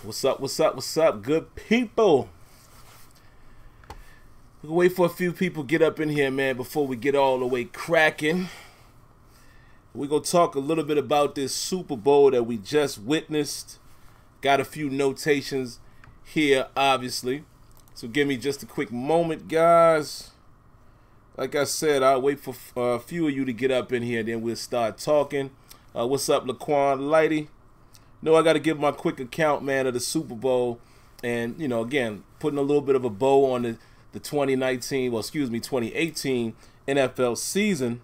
What's up, what's up, what's up, good people? We'll wait for a few people get up in here, man, before we get all the way cracking. We're going to talk a little bit about this Super Bowl that we just witnessed. Got a few notations here, obviously. So give me just a quick moment, guys. Like I said, I'll wait for a few of you to get up in here, then we'll start talking. What's up, Laquan Lighty? No, I got to give my quick account, man, of the Super Bowl. And, you know, again, putting a little bit of a bow on the 2018 NFL season.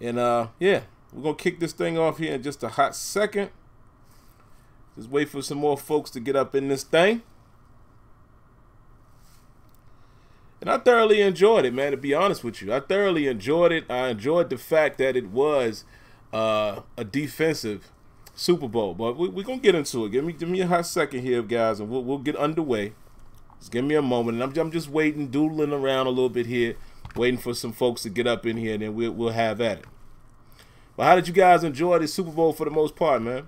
And, yeah, we're going to kick this thing off here in just a hot second. Just wait for some more folks to get up in this thing. And I thoroughly enjoyed it, man, to be honest with you. I thoroughly enjoyed it. I enjoyed the fact that it was a defensive Super Bowl. But we're going to get into it. Give me a hot second here, guys, and we'll get underway. Just give me a moment. And I'm just waiting, doodling around a little bit here, waiting for some folks to get up in here, and then we'll have at it. But how did you guys enjoy the Super Bowl for the most part, man?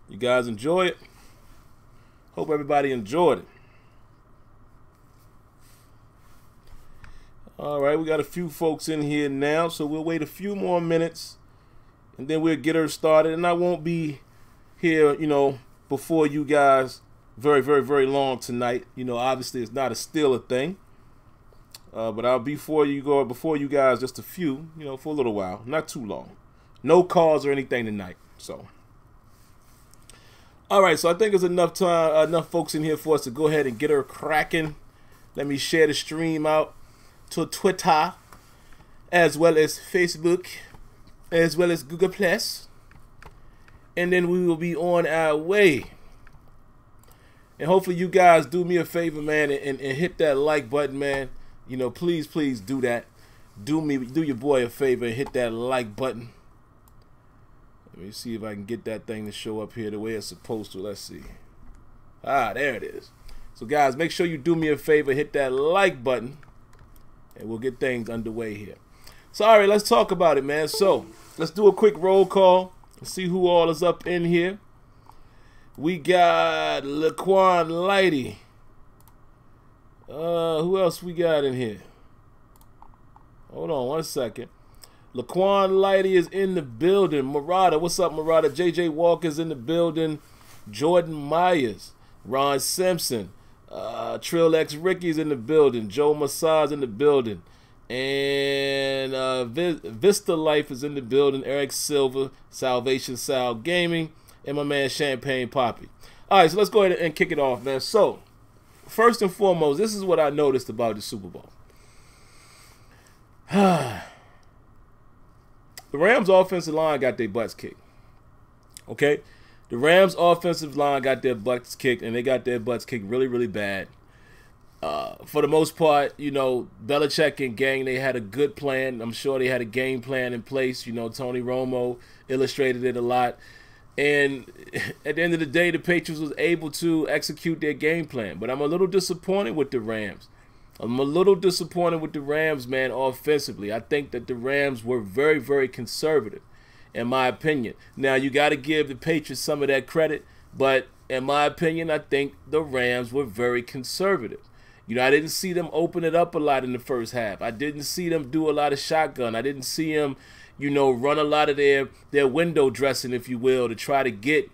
You guys enjoy it? Hope everybody enjoyed it. All right, we got a few folks in here now, so we'll wait a few more minutes, and then we'll get her started. And I won't be here, you know, before you guys very, very, very long tonight. You know, obviously it's not still a thing, but I'll be before you guys just a few, you know, for a little while, not too long. No calls or anything tonight. So, all right, so I think there's enough time, enough folks in here for us to go ahead and get her cracking. Let me share the stream out to Twitter, as well as Facebook, as well as Google Plus, and then we will be on our way. And hopefully you guys do me a favor, man, and hit that like button, man. You know, please do that. Do your boy a favor and hit that like button. Let me see if I can get that thing to show up here the way it's supposed to. Let's see. Ah, there it is. So guys, make sure you do me a favor, hit that like button, and we'll get things underway here. So, all right, let's talk about it, man. So, let's do a quick roll call and see who all is up in here. We got Laquan Lighty. Who else we got in here? Hold on one second. Laquan Lighty is in the building. Murata, what's up, Murata? JJ Walker's in the building. Jordan Myers. Ron Simpson. Trill X Ricky's in the building. Joe Massage in the building. And Vista Life is in the building. Eric Silver, Salvation Sal Gaming, and my man Champagne Poppy. All right, so let's go ahead and kick it off, man. So, first and foremost, this is what I noticed about the Super Bowl. The Rams' offensive line got their butts kicked. Okay? The Rams' offensive line got their butts kicked, and they got their butts kicked really, really bad. For the most part, you know, Belichick and gang, they had a good plan. I'm sure they had a game plan in place. You know, Tony Romo illustrated it a lot. And at the end of the day, the Patriots was able to execute their game plan. But I'm a little disappointed with the Rams. I'm a little disappointed with the Rams, man, offensively. I think that the Rams were very, very conservative, in my opinion. Now, you got to give the Patriots some of that credit, but in my opinion, I think the Rams were very conservative. You know, I didn't see them open it up a lot in the first half. I didn't see them do a lot of shotgun. I didn't see them, you know, run a lot of their window dressing, if you will, to try to get,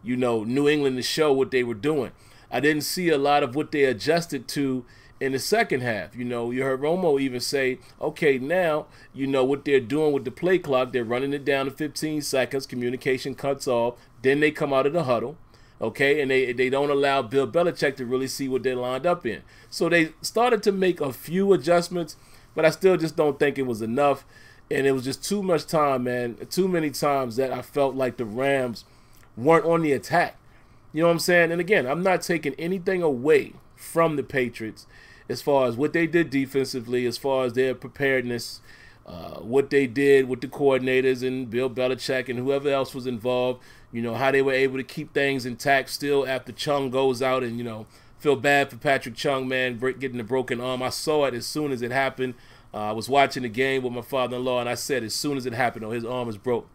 you know, New England to show what they were doing. I didn't see a lot of what they adjusted to in the second half. You know, you heard Romo even say, okay, now, you know, what they're doing with the play clock, they're running it down to 15 seconds, communication cuts off, then they come out of the huddle. Okay, and they don't allow Bill Belichick to really see what they're lined up in. So they started to make a few adjustments, but I still just don't think it was enough. And it was just too much time, man. Too many times that I felt like the Rams weren't on the attack. You know what I'm saying? And again, I'm not taking anything away from the Patriots as far as what they did defensively, as far as their preparedness, what they did with the coordinators and Bill Belichick and whoever else was involved. You know, how they were able to keep things intact still after Chung goes out, and, you know, feel bad for Patrick Chung, man, getting a broken arm. I saw it as soon as it happened. I was watching the game with my father-in-law, and I said as soon as it happened, his arm was broke.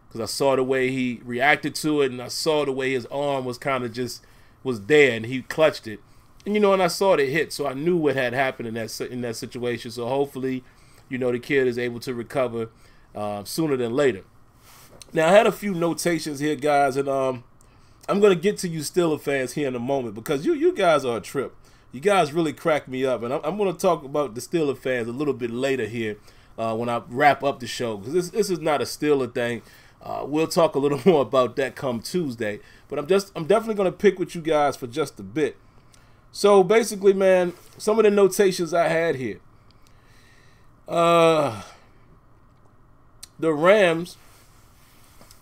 Because I saw the way he reacted to it, and I saw the way his arm was kind of just was there, and he clutched it. And, and I saw the hit, so I knew what had happened in that situation. So hopefully, the kid is able to recover sooner than later. Now, I had a few notations here, guys, and I'm going to get to you Steelers fans here in a moment because you guys are a trip. You guys really crack me up, and I'm going to talk about the Steelers fans a little bit later here when I wrap up the show because this is not a Steeler thing. We'll talk a little more about that come Tuesday, but I'm definitely going to pick with you guys for just a bit. So basically, man, some of the notations I had here. The Rams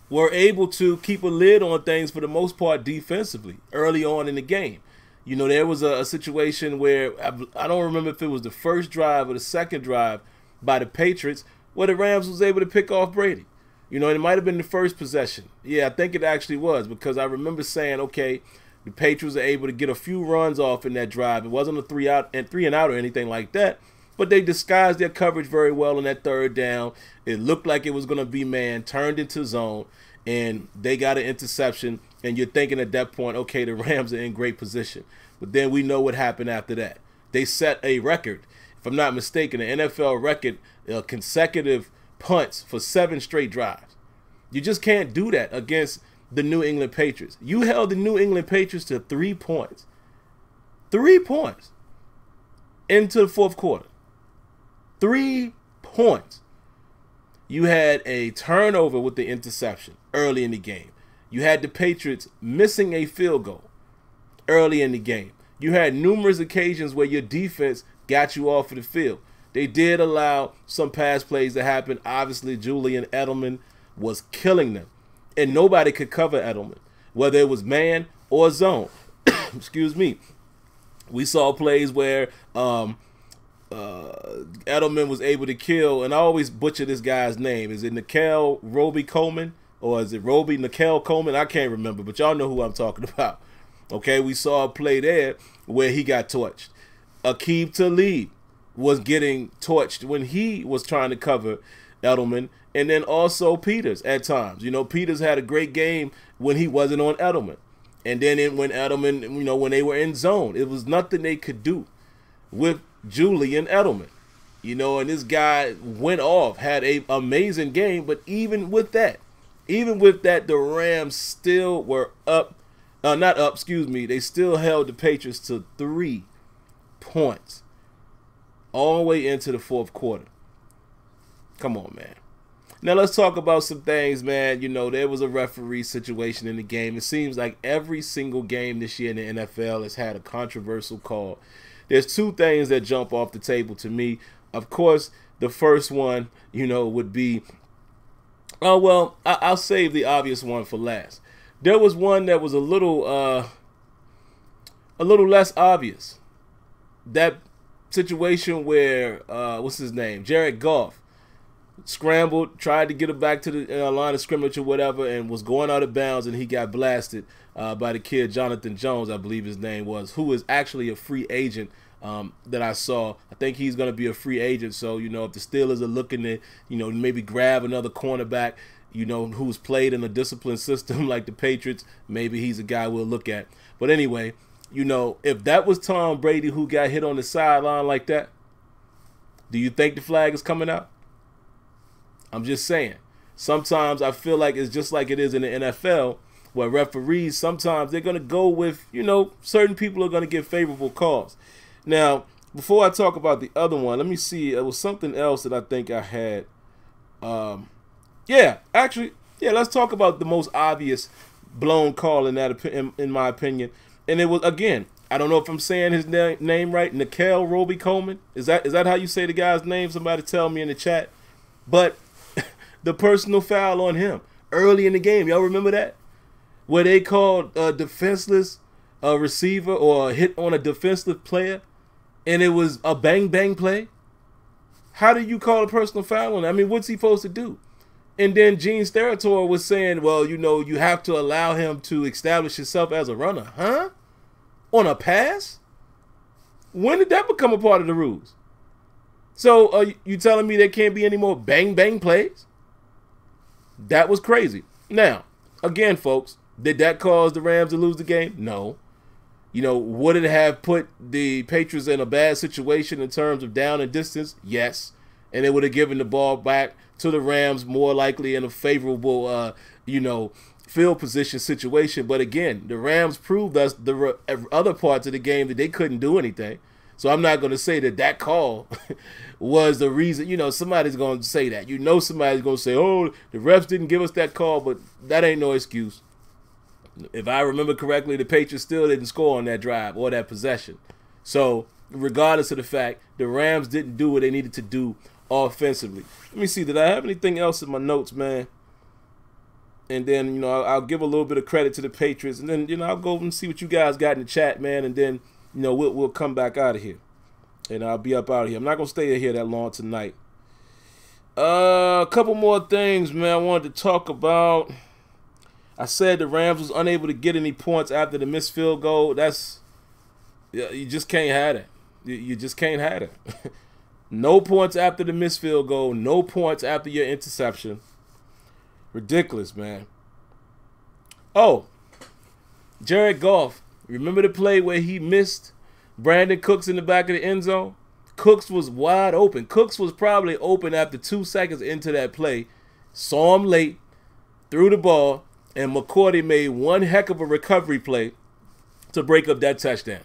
were able to keep a lid on things for the most part defensively early on in the game. There was a situation where I don't remember if it was the first drive or the second drive by the Patriots where the Rams was able to pick off Brady. It might have been the first possession. Yeah, I think it actually was because I remember saying, okay, the Patriots are able to get a few runs off in that drive. It wasn't a three and out or anything like that, but they disguised their coverage very well on that third down. It looked like it was going to be man, turned into zone, and they got an interception. And you're thinking at that point, okay, the Rams are in great position. But then we know what happened after that. They set a record, if I'm not mistaken, an NFL record, consecutive punts for 7 straight drives. You just can't do that against the New England Patriots. You held the New England Patriots to 3 points. 3 points into the fourth quarter. 3 points. You had a turnover with the interception early in the game. You had the Patriots missing a field goal early in the game. You had numerous occasions where your defense got you off of the field. They did allow some pass plays to happen. Obviously, Julian Edelman was killing them, and nobody could cover Edelman, whether it was man or zone. Excuse me. We saw plays where Edelman was able to kill, and I always butcher this guy's name. Is it Nikel Roby Coleman, or is it Roby Nikel Coleman? I can't remember, but y'all know who I'm talking about. Okay, we saw a play there where he got torched. Aqib Talib was getting torched when he was trying to cover Edelman, and then also Peters at times. Peters had a great game when he wasn't on Edelman. And then when Edelman, when they were in zone, it was nothing they could do with Julian Edelman. And this guy went off, had an amazing game, but even with that, the Rams still were up. They still held the Patriots to 3 points all the way into the fourth quarter. Come on, man. Now let's talk about some things, man. There was a referee situation in the game. It seems like every single game this year in the NFL has had a controversial call. There's 2 things that jump off the table to me. Of course, the first one, would be, I'll save the obvious one for last. There was one that was a little less obvious. That situation where, what's his name? Jared Goff scrambled, tried to get it back to the line of scrimmage or whatever, and was going out of bounds, and he got blasted by the kid Jonathan Jones, I believe his name was, who is actually a free agent that I saw. I think he's going to be a free agent. So, if the Steelers are looking to, maybe grab another cornerback, who's played in a disciplined system like the Patriots, maybe he's a guy we'll look at. But anyway, if that was Tom Brady who got hit on the sideline like that, do you think the flag is coming out? I'm just saying. Sometimes I feel like it's just like it is in the NFL, where referees, sometimes they're going to go with, certain people are going to get favorable calls. Now, before I talk about the other one, let me see. It was something else that I think I had. Let's talk about the most obvious blown call in my opinion. And it was, again, I don't know if I'm saying his name right, Nikel Roby Coleman. Is that how you say the guy's name? Somebody tell me in the chat. But the personal foul on him early in the game, y'all remember that? Where they called a defenseless receiver or a hit on a defenseless player, and it was a bang-bang play? How do you call a personal foul on him? I mean, what's he supposed to do? And then Gene Steratore was saying, well, you have to allow him to establish himself as a runner. Huh? On a pass? When did that become a part of the rules? So you telling me there can't be any more bang bang plays? That was crazy. Now, again, folks, did that cause the Rams to lose the game? No. You know, would it have put the Patriots in a bad situation in terms of down and distance? Yes. And it would have given the ball back to the Rams more likely in a favorable, field position situation. But again, the Rams proved us the other parts of the game that they couldn't do anything. So I'm not going to say that call was the reason. You know, somebody's going to say that. You know, somebody's going to say, oh, the refs didn't give us that call, but that ain't no excuse. If I remember correctly, the Patriots still didn't score on that drive or that possession. So regardless of the fact, the Rams didn't do what they needed to do offensively. Let me see, did I have anything else in my notes, man? And then, you know, I'll give a little bit of credit to the Patriots. And then, you know, I'll go and see what you guys got in the chat, man. And then, you know, we'll come back out of here. And I'll be up out of here. I'm not going to stay here that long tonight. A couple more things, man, I wanted to talk about. I said the Rams was unable to get any points after the missed field goal. You just can't have it. You just can't have it. No points after the missed field goal. No points after your interception. Ridiculous, man. Oh, Jared Goff. Remember the play where he missed Brandon Cooks in the back of the end zone? Cooks was wide open. Cooks was probably open after 2 seconds into that play. Saw him late, threw the ball, and McCourty made one heck of a recovery play to break up that touchdown.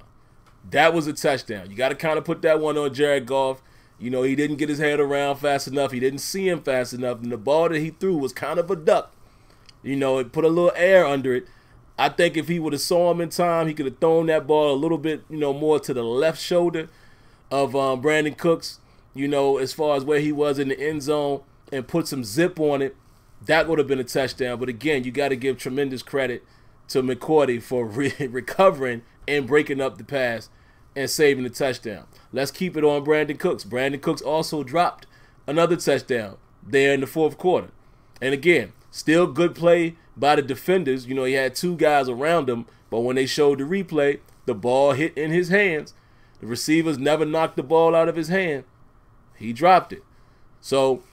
That was a touchdown. You got to kind of put that one on Jared Goff. You know, he didn't get his head around fast enough. He didn't see him fast enough. And the ball that he threw was kind of a duck. You know, it put a little air under it. I think if he would have saw him in time, he could have thrown that ball a little bit, you know, more to the left shoulder of Brandon Cooks, you know, as far as where he was in the end zone, and put some zip on it. That would have been a touchdown. But again, you got to give tremendous credit to McCourty for recovering and breaking up the pass and saving the touchdown. Let's keep it on Brandon Cooks. Brandon Cooks also dropped another touchdown there in the fourth quarter. And again, still good play by the defenders. You know, he had 2 guys around him, but when they showed the replay, the ball hit in his hands. The receivers never knocked the ball out of his hand. He dropped it. So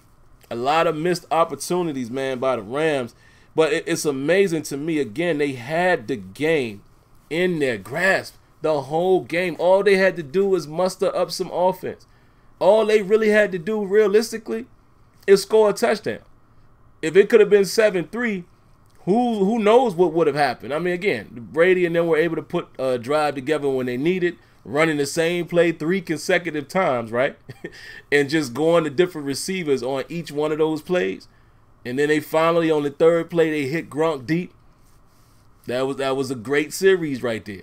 a lot of missed opportunities, man, by the Rams. But it's amazing to me, again, they had the game in their grasp the whole game. All they had to do was muster up some offense. All they really had to do, realistically, is score a touchdown. If it could have been 7-3, who knows what would have happened? I mean, again, Brady and them were able to put a drive together when they needed, running the same play 3 consecutive times, right? And just going to different receivers on each one of those plays. And then they finally, on the 3rd play, they hit Gronk deep. That was a great series right there.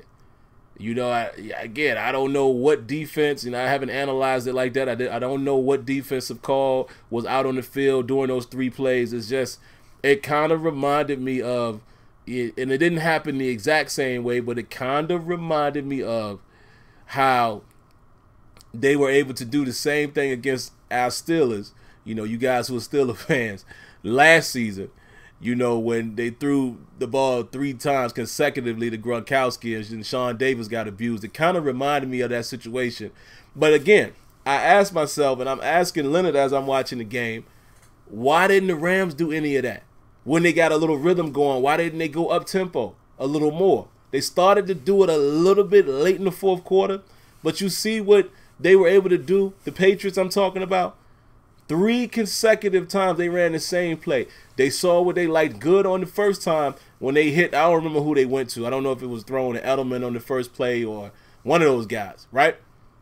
You know, again, I don't know what defense, and I haven't analyzed it like that. I don't know what defensive call was out on the field during those 3 plays. It's just, it kind of reminded me of, and it didn't happen the exact same way, but it kind of reminded me of how they were able to do the same thing against our Steelers. You know, you guys who are Steelers fans, last season. You know, when they threw the ball 3 times consecutively to Gronkowski and Sean Davis got abused. It kind of reminded me of that situation. But again, I asked myself, and I'm asking Leonard as I'm watching the game, why didn't the Rams do any of that? When they got a little rhythm going, why didn't they go up-tempo a little more? They started to do it a little bit late in the 4th quarter, but you see what they were able to do, the Patriots I'm talking about? 3 consecutive times they ran the same play. They saw what they liked good on the first time when they hit. I don't remember who they went to. I don't know if it was throwing an Edelman on the first play or one of those guys, right?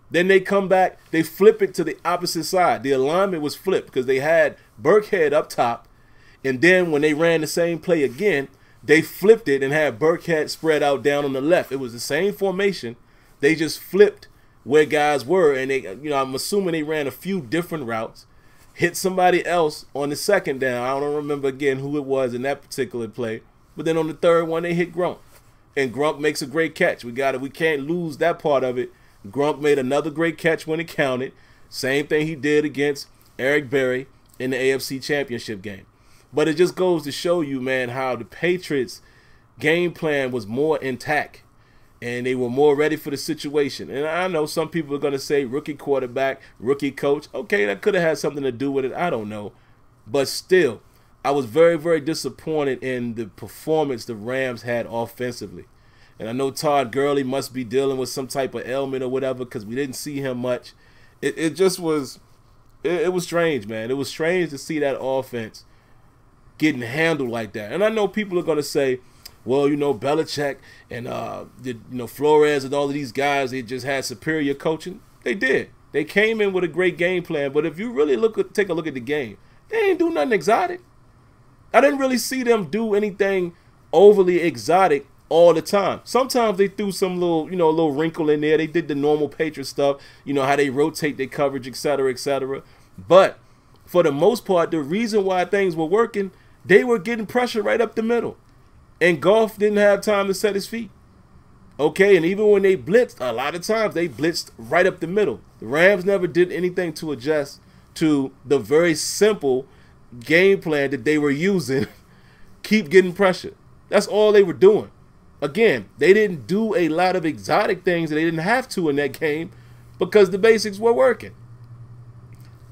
Then they come back. They flip it to the opposite side. The alignment was flipped because they had Burkhead up top. And then when they ran the same play again, they flipped it and had Burkhead spread out down on the left. It was the same formation. They just flipped where guys were. And they, you know, I'm assuming they ran a few different routes. Hit somebody else on the 2nd down. I don't remember again who it was in that particular play. But then on the 3rd one, they hit Gronk. And Gronk makes a great catch. We can't lose that part of it. Gronk made another great catch when it counted. Same thing he did against Eric Berry in the AFC Championship game. But it just goes to show you, man, how the Patriots' game plan was more intact. and they were more ready for the situation. And I know some people are going to say rookie quarterback, rookie coach. Okay, that could have had something to do with it. I don't know. But still, I was very, very disappointed in the performance the Rams had offensively. And I know Todd Gurley must be dealing with some type of ailment or whatever because we didn't see him much. It just was it was strange, man. It was strange to see that offense getting handled like that. And I know people are going to say, well, you know, Belichick and Flores and all of these guys, they just had superior coaching. They did. They came in with a great game plan. But if you really take a look at the game, they ain't do nothing exotic. I didn't really see them do anything overly exotic all the time. Sometimes they threw some little, a little wrinkle in there. They did the normal Patriot stuff, how they rotate their coverage, et cetera, et cetera. But for the most part, the reason why things were working, they were getting pressure right up the middle. And Goff didn't have time to set his feet. Okay, and even when they blitzed, a lot of times they blitzed right up the middle. The Rams never did anything to adjust to the very simple game plan that they were using. Keep getting pressure. That's all they were doing. Again, they didn't do a lot of exotic things that they didn't have to in that game because the basics were working.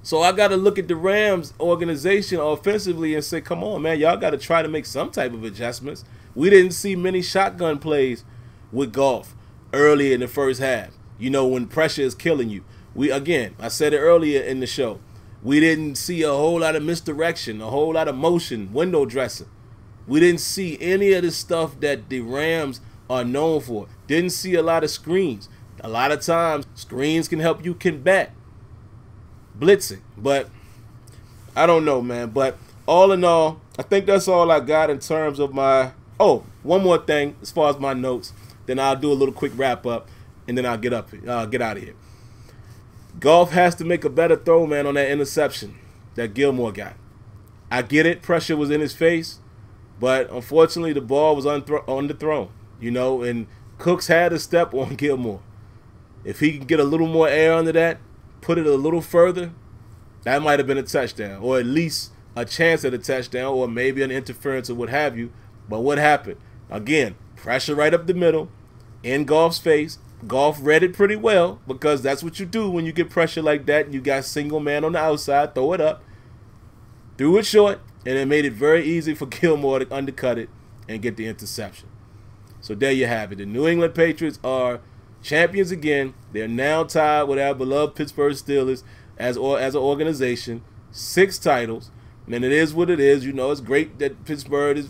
So I got to look at the Rams organization offensively and say, come on, man, y'all got to try to make some type of adjustments. We didn't see many shotgun plays with Goff early in the first half, when pressure is killing you. I said it earlier in the show, we didn't see a whole lot of misdirection, a whole lot of motion, window dressing. We didn't see any of the stuff that the Rams are known for. Didn't see a lot of screens. A lot of times, screens can help you combat blitzing. But I don't know, man. But all in all, I think that's all I got in terms of my... Oh, one more thing as far as my notes. Then I'll do a little quick wrap up, and then I'll get out of here. Goff has to make a better throw, man, on that interception that Gilmore got. I get it. Pressure was in his face. But unfortunately, the ball was underthrown, and Cooks had a step on Gilmore. If he can get a little more air under that, put it a little further, that might have been a touchdown, or at least a chance at a touchdown, or maybe an interference or what have you. But what happened? Again, pressure right up the middle, in Goff's face. Goff read it pretty well because that's what you do when you get pressure like that and you got single man on the outside, throw it up, threw it short, and it made it very easy for Gilmore to undercut it and get the interception. So there you have it. The New England Patriots are champions again. They're now tied with our beloved Pittsburgh Steelers as an organization. 6 titles. And it is what it is. It's great that Pittsburgh is,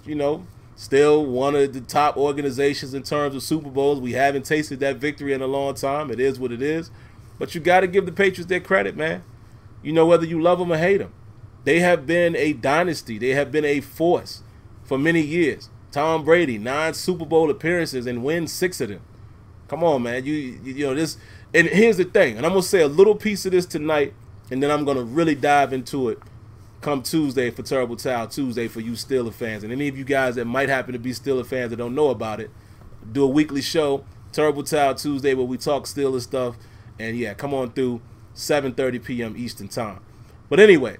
still one of the top organizations in terms of Super Bowls. We haven't tasted that victory in a long time. It is what it is. But you got to give the Patriots their credit, man. Whether you love them or hate them. They have been a dynasty. They have been a force for many years. Tom Brady, 9 Super Bowl appearances and wins 6 of them. Come on, man. This. And here's the thing. And I'm going to say a little piece of this tonight, and then I'm going to really dive into it come Tuesday for Terrible Towel Tuesday for you Steelers fans. And any of you guys that might happen to be Steelers fans that don't know about it, do a weekly show, Terrible Towel Tuesday, where we talk Steelers stuff. And, yeah, come on through 7:30 p.m. Eastern Time. But anyway,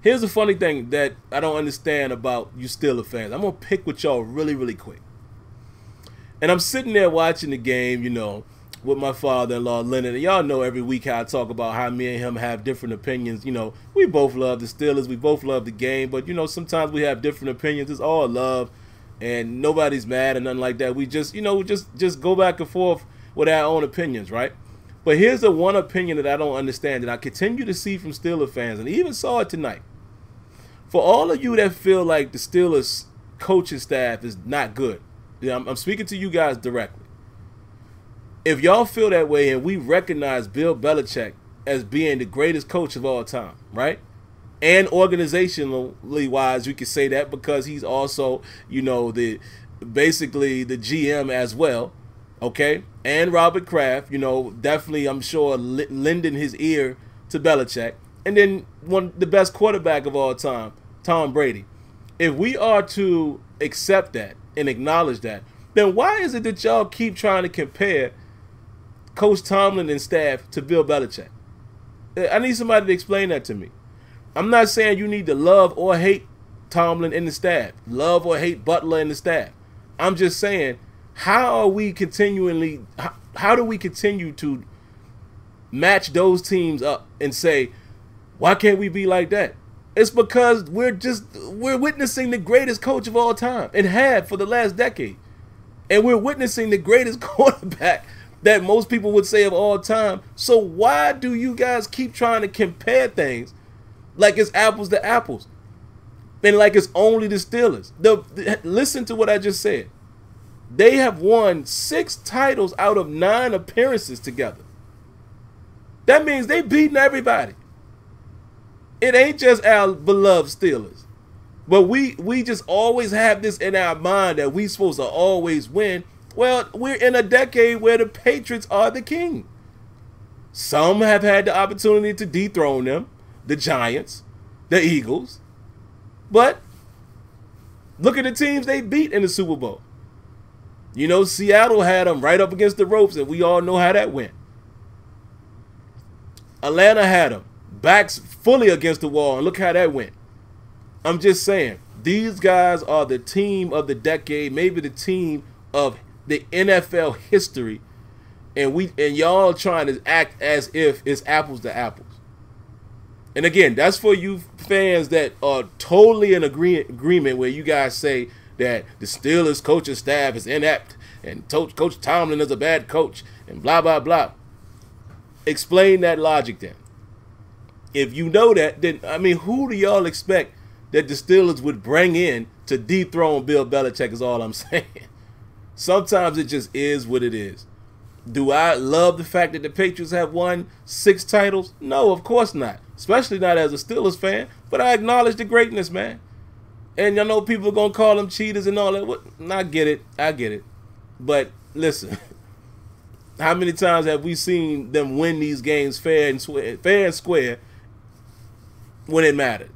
here's the funny thing that I don't understand about you Steelers fans. I'm going to pick with y'all really, really quick. And I'm sitting there watching the game, with my father-in-law, Leonard. And y'all know every week how I talk about how me and him have different opinions. We both love the Steelers. We both love the game. But, sometimes we have different opinions. It's all love. And nobody's mad or nothing like that. We just, just go back and forth with our own opinions, right? But here's the one opinion that I don't understand that I continue to see from Steelers fans. And even saw it tonight. For all of you that feel like the Steelers coaching staff is not good, I'm speaking to you guys directly. If y'all feel that way and we recognize Bill Belichick as being the greatest coach of all time, right? And organizationally wise, you could say that because he's also, basically the GM as well, okay? And Robert Kraft, definitely I'm sure lending his ear to Belichick. And then the best quarterback of all time, Tom Brady. If we are to accept that and acknowledge that, then why is it that y'all keep trying to compare Coach Tomlin and staff to Bill Belichick? I need somebody to explain that to me. I'm not saying you need to love or hate Tomlin and the staff, love or hate Butler and the staff. I'm just saying, How are we continually? How do we continue to match those teams up and say, why can't we be like that? It's because we're witnessing the greatest coach of all time and have for the last decade. And we're witnessing the greatest quarterback that most people would say of all time. So why do you guys keep trying to compare things like it's apples to apples? And like it's only the Steelers. Listen to what I just said. They have won 6 titles out of 9 appearances together. That means they beating everybody. It ain't just our beloved Steelers. But we just always have this in our mind that we supposed to always win. Well, we're in a decade where the Patriots are the king. Some have had the opportunity to dethrone them, the Giants, the Eagles. But look at the teams they beat in the Super Bowl. You know, Seattle had them right up against the ropes, and we all know how that went. Atlanta had them backs fully against the wall, and look how that went. I'm just saying, these guys are the team of the decade, maybe the team of the NFL history, and y'all trying to act as if it's apples to apples. And again, that's for you fans that are totally in agreement where you guys say that the Steelers coaching staff is inept and Coach Tomlin is a bad coach and blah, blah, blah. Explain that logic then. If you know that, then, I mean, who do y'all expect that the Steelers would bring in to dethrone Bill Belichick is all I'm saying. Sometimes it just is what it is. Do I love the fact that the Patriots have won 6 titles? No, of course not. Especially not as a Steelers fan. But I acknowledge the greatness, man. And I know people are going to call them cheaters and all that. I get it. I get it. But listen, how many times have we seen them win these games fair and square when it mattered?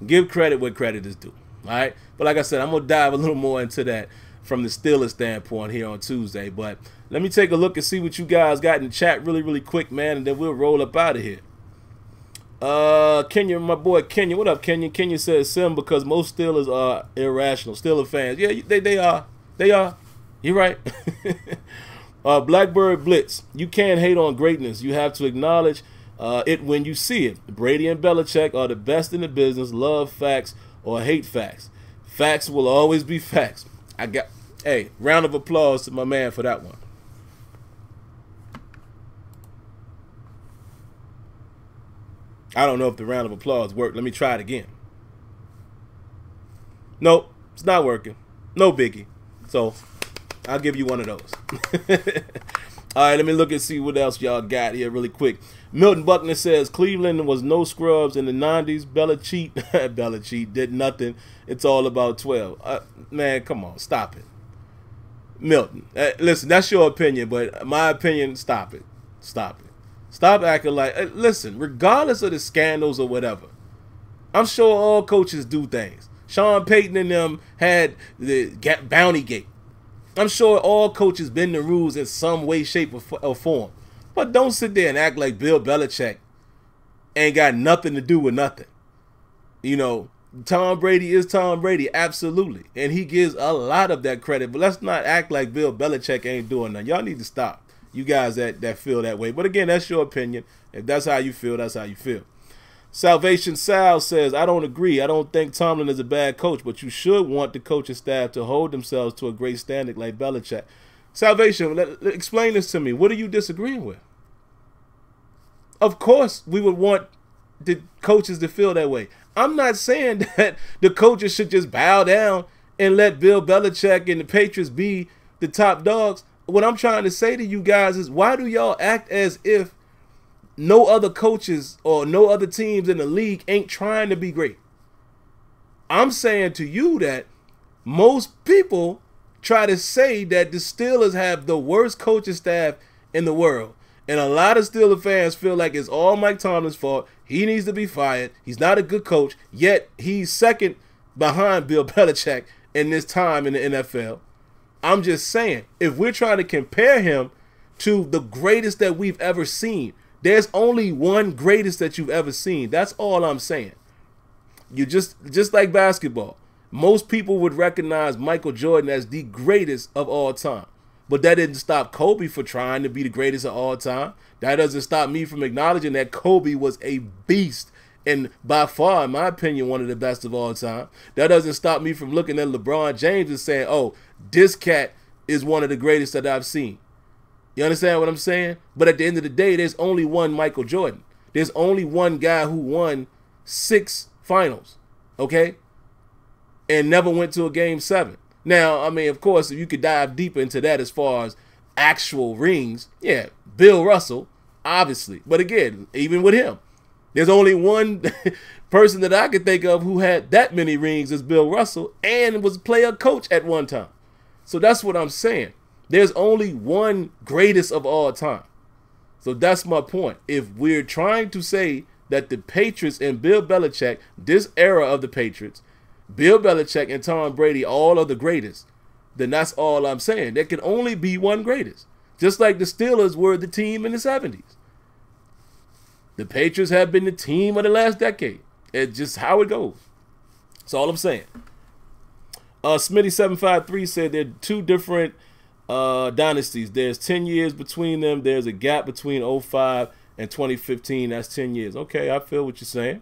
Give credit where credit is due. All right? But like I said, I'm going to dive a little more into that from the Steelers standpoint here on Tuesday. But let me take a look and see what you guys got in the chat really, really quick, man, and then we'll roll up out of here. Kenya, my boy Kenya. What up, Kenya? Kenya says sim because most Steelers are irrational. Steelers fans. Yeah, they are. They are. You're right. Blackbird Blitz. You can't hate on greatness. You have to acknowledge it when you see it. Brady and Belichick are the best in the business. Love facts or hate facts. Facts will always be facts. Hey, round of applause to my man for that one. I don't know if the round of applause worked. Let me try it again. Nope, it's not working. No biggie. So I'll give you one of those. All right, let me look and see what else y'all got here really quick. Milton Buckner says Cleveland was no scrubs in the 90s. Belichick did nothing. It's all about 12. Man, come on, stop it. Milton, listen, that's your opinion, but my opinion, stop it. Stop it. Stop acting like, listen, regardless of the scandals or whatever, I'm sure all coaches do things. Sean Payton and them had the bounty gate. I'm sure all coaches bend the rules in some way, shape, or form. But don't sit there and act like Bill Belichick ain't got nothing to do with nothing. You know, Tom Brady is Tom Brady, absolutely. And he gives a lot of that credit. But let's not act like Bill Belichick ain't doing nothing. Y'all need to stop. You guys that feel that way. But again, that's your opinion. If that's how you feel, that's how you feel. Salvation Sal says, I don't agree. I don't think Tomlin is a bad coach, but you should want the coaching staff to hold themselves to a great standard like Belichick. Salvation, explain this to me. What are you disagreeing with? Of course, we would want the coaches to feel that way. I'm not saying that the coaches should just bow down and let Bill Belichick and the Patriots be the top dogs. What I'm trying to say to you guys is, why do y'all act as if no other coaches or no other teams in the league ain't trying to be great? I'm saying to you that most people try to say that the Steelers have the worst coaching staff in the world. And a lot of Steelers fans feel like it's all Mike Tomlin's fault. He needs to be fired. He's not a good coach, yet he's second behind Bill Belichick in this time in the NFL. I'm just saying, if we're trying to compare him to the greatest that we've ever seen, there's only one greatest that you've ever seen. That's all I'm saying. You just like basketball. Most people would recognize Michael Jordan as the greatest of all time. But that didn't stop Kobe from trying to be the greatest of all time. That doesn't stop me from acknowledging that Kobe was a beast and by far, in my opinion, one of the best of all time. That doesn't stop me from looking at LeBron James and saying, oh, this cat is one of the greatest that I've seen. You understand what I'm saying? But at the end of the day, there's only one Michael Jordan. There's only one guy who won 6 finals, okay? And never went to a game 7. Now, I mean, of course, if you could dive deeper into that as far as actual rings, yeah, Bill Russell, obviously. But again, even with him, there's only one person that I could think of who had that many rings as Bill Russell and was a player coach at one time. So that's what I'm saying. There's only one greatest of all time. So that's my point. If we're trying to say that the Patriots and Bill Belichick, this era of the Patriots, Bill Belichick and Tom Brady, all are the greatest, then that's all I'm saying. There can only be one greatest. Just like the Steelers were the team in the 70s. The Patriots have been the team of the last decade. It's just how it goes. That's all I'm saying. Smitty753 said there are 2 different dynasties. There's 10 years between them. There's a gap between 05 and 2015. That's 10 years. Okay, I feel what you're saying.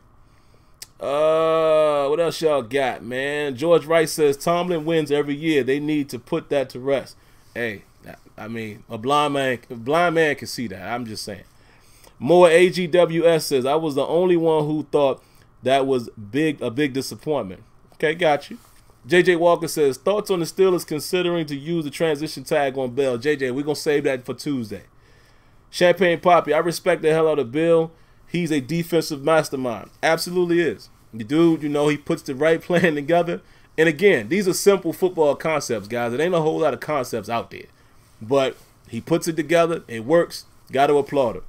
What else y'all got, man? George Rice says Tomlin wins every year. They need to put that to rest. Hey, I mean, a blind man can see that. I'm just saying. More AGWS says I was the only one who thought that was a big disappointment. Okay, got you. JJ Walker says thoughts on the Steelers considering to use the transition tag on Bell. JJ, we're gonna save that for Tuesday. Champagne Poppy, I respect the hell out of Bill. He's a defensive mastermind. Absolutely is. The dude, you know, he puts the right plan together. And again, these are simple football concepts, guys. There ain't a whole lot of concepts out there. But he puts it together. It works. Got to applaud him.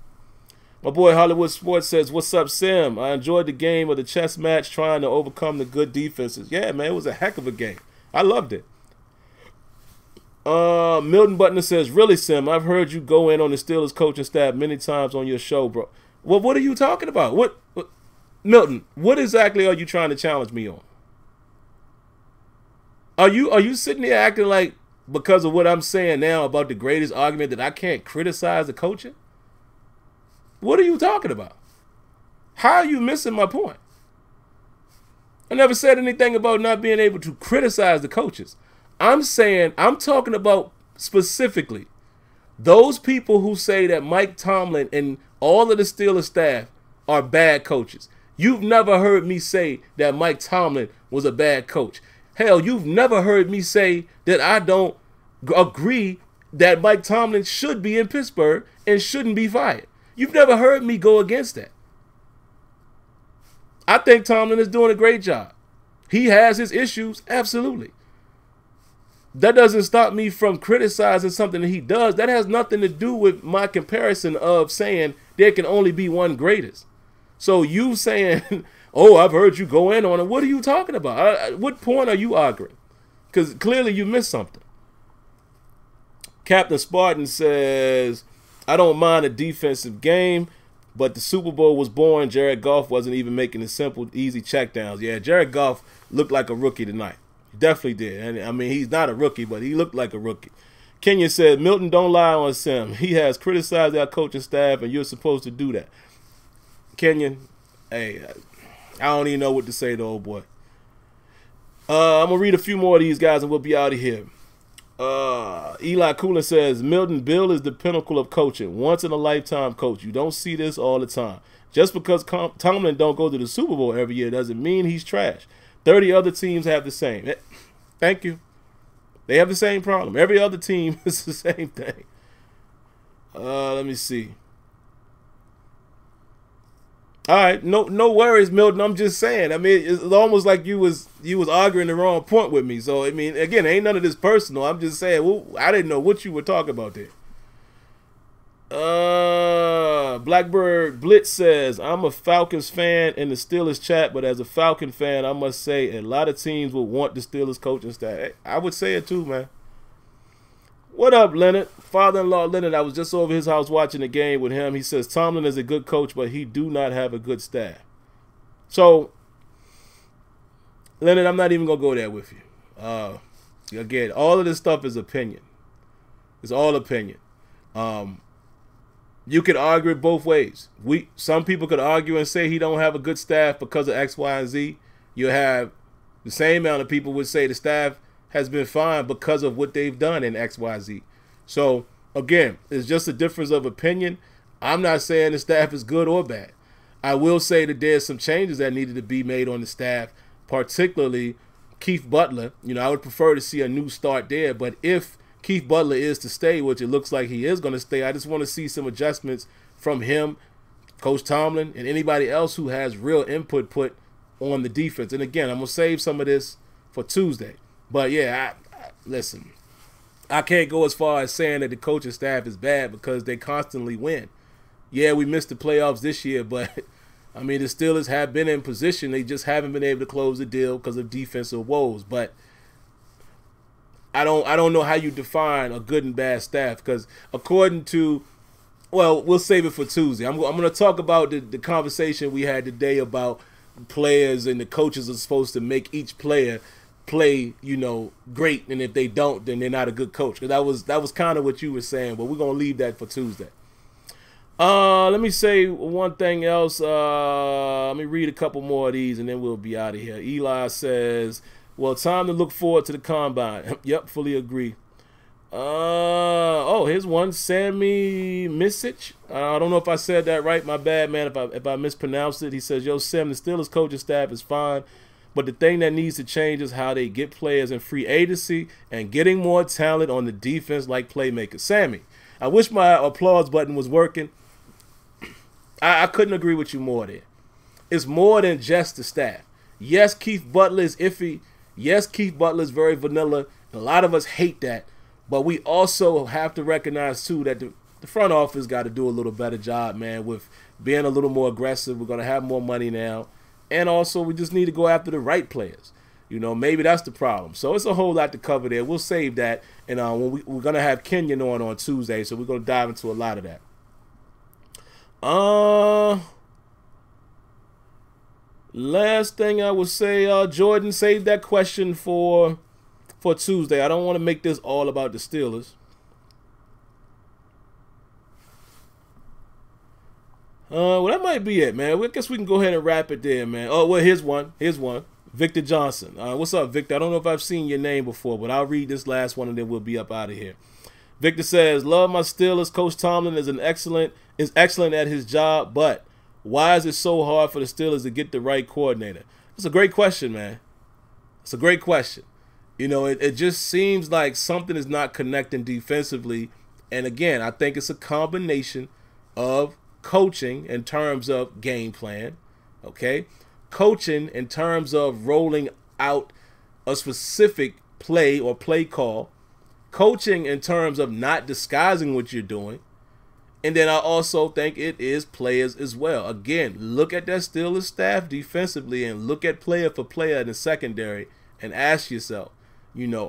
My boy Hollywood Sports says, what's up, Sim? I enjoyed the game of the chess match trying to overcome the good defenses. Yeah, man, it was a heck of a game. I loved it. Milton Butler says, really, Sim, I've heard you go in on the Steelers coaching staff many times on your show, bro. Well, what are you talking about? What Milton, what exactly are you trying to challenge me on? Are you sitting there acting like because of what I'm saying now about the greatest argument that I can't criticize the coaching? What are you talking about? How are you missing my point? I never said anything about not being able to criticize the coaches. I'm talking about specifically those people who say that Mike Tomlin and all of the Steelers staff are bad coaches. You've never heard me say that Mike Tomlin was a bad coach. Hell, you've never heard me say that I don't agree that Mike Tomlin should be in Pittsburgh and shouldn't be fired. You've never heard me go against that. I think Tomlin is doing a great job. He has his issues, absolutely. That doesn't stop me from criticizing something that he does. That has nothing to do with my comparison of saying there can only be one greatest. So you saying, oh, I've heard you go in on it. What are you talking about? What point are you arguing? Because clearly you missed something. Captain Spartan says, I don't mind a defensive game, but the Super Bowl was boring. Jared Goff wasn't even making the simple, easy checkdowns. Yeah, Jared Goff looked like a rookie tonight. He definitely did. And I mean, he's not a rookie, but he looked like a rookie. Kenyon said, Milton, don't lie on Sim. He has criticized our coaching staff, and you're supposed to do that. Kenyon, hey, I don't even know what to say to old boy. I'm going to read a few more of these guys, and we'll be out of here. Eli Coolin says, Milton, Bill is the pinnacle of coaching. Once in a lifetime coach. You don't see this all the time. Just because Tomlin don't go to the Super Bowl every year doesn't mean he's trash. 30 other teams have the same. Thank you. They have the same problem. Every other team is the same thing. Let me see. All right, no worries, Milton. I'm just saying. I mean, it's almost like you was arguing the wrong point with me. So I mean, again, ain't none of this personal. I'm just saying. Well, I didn't know what you were talking about there. Blackbird Blitz says, I'm a Falcons fan in the Steelers chat, but as a Falcon fan, I must say a lot of teams would want the Steelers coaching staff. I would say it too, man. What up, Leonard? Father-in-law Leonard, I was just over his house watching the game with him. He says Tomlin is a good coach, but he do not have a good staff. So, Leonard, I'm not even going to go there with you. Again, all of this stuff is opinion. It's all opinion. You could argue it both ways. Some people could argue and say he don't have a good staff because of X, Y, and Z. You have the same amount of people would say the staff has been fine because of what they've done in X, Y, Z. So again, it's just a difference of opinion. I'm not saying the staff is good or bad. I will say that there's some changes that needed to be made on the staff, particularly Keith Butler. I would prefer to see a new start there, but if Keith Butler is to stay, which it looks like he is going to stay, I just want to see some adjustments from him, Coach Tomlin, and anybody else who has real input put on the defense. And again, I'm going to save some of this for Tuesday. But yeah, listen, I can't go as far as saying that the coaching staff is bad because they constantly win. Yeah, we missed the playoffs this year, but I mean, the Steelers have been in position. They just haven't been able to close the deal because of defensive woes. But I don't know how you define a good and bad staff, because according to, well, we'll save it for Tuesday. I'm going to talk about the conversation we had today about players, and the coaches are supposed to make each player play, great, and if they don't, then they're not a good coach. Because that was kind of what you were saying, but we're going to leave that for Tuesday. Let me say one thing else. Let me read a couple more of these, and then we'll be out of here. Eli says, well, time to look forward to the combine. Yep, fully agree. Here's one. Sammy Misic. I don't know if I said that right. My bad, man, if I mispronounced it. He says, yo, Sam, the Steelers coaching staff is fine, but the thing that needs to change is how they get players in free agency and getting more talent on the defense like playmakers. Sammy, I wish my applause button was working. I couldn't agree with you more there. It's more than just the staff. Yes, Keith Butler is iffy. Yes, Keith Butler is very vanilla. A lot of us hate that. But we also have to recognize, too, that the front office got to do a little better job, man, with being a little more aggressive. We're going to have more money now. And also, we just need to go after the right players. Maybe that's the problem. So it's a whole lot to cover there. We'll save that. And we're going to have Kenyon on Tuesday, so we're going to dive into a lot of that. Last thing I would say, Jordan, save that question for Tuesday. I don't want to make this all about the Steelers. Well, that might be it, man. I guess we can go ahead and wrap it there, man. Oh, well, here's one. Victor Johnson. What's up, Victor? I don't know if I've seen your name before, but I'll read this last one and then we'll be up out of here. Victor says, love my Steelers. Coach Tomlin is excellent at his job, but why is it so hard for the Steelers to get the right coordinator? It's a great question, man. It's a great question. It just seems like something is not connecting defensively. And again, I think it's a combination of coaching in terms of game plan, okay? Coaching in terms of rolling out a specific play or play call. Coaching in terms of not disguising what you're doing. And then I also think it is players as well. Again, look at that Steelers staff defensively and look at player for player in the secondary and ask yourself,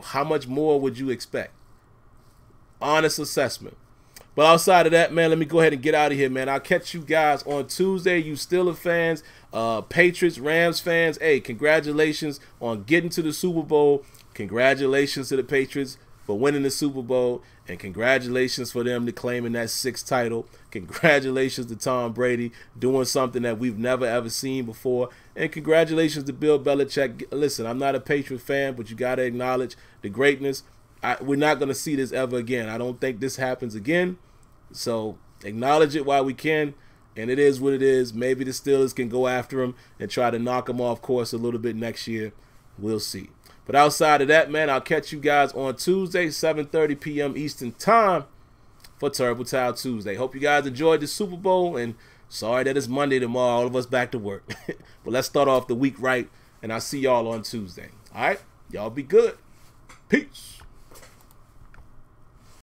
how much more would you expect? Honest assessment. But outside of that, man, let me go ahead and get out of here, man. I'll catch you guys on Tuesday. You Steelers fans, Patriots, Rams fans, hey, congratulations on getting to the Super Bowl. Congratulations to the Patriots for winning the Super Bowl, and congratulations for them to claiming that 6th title. Congratulations to Tom Brady doing something that we've never ever seen before, and congratulations to Bill Belichick. Listen, I'm not a Patriot fan, but you got to acknowledge the greatness. We're not going to see this ever again. I don't think this happens again, so acknowledge it while we can, and it is what it is. Maybe the Steelers can go after him and try to knock him off course a little bit next year. We'll see. But outside of that, man, I'll catch you guys on Tuesday, 7:30 p.m. Eastern Time for Turbo Towel Tuesday. Hope you guys enjoyed the Super Bowl, and sorry that it's Monday tomorrow. All of us back to work. But let's start off the week right, and I'll see y'all on Tuesday. All right? Y'all be good. Peace.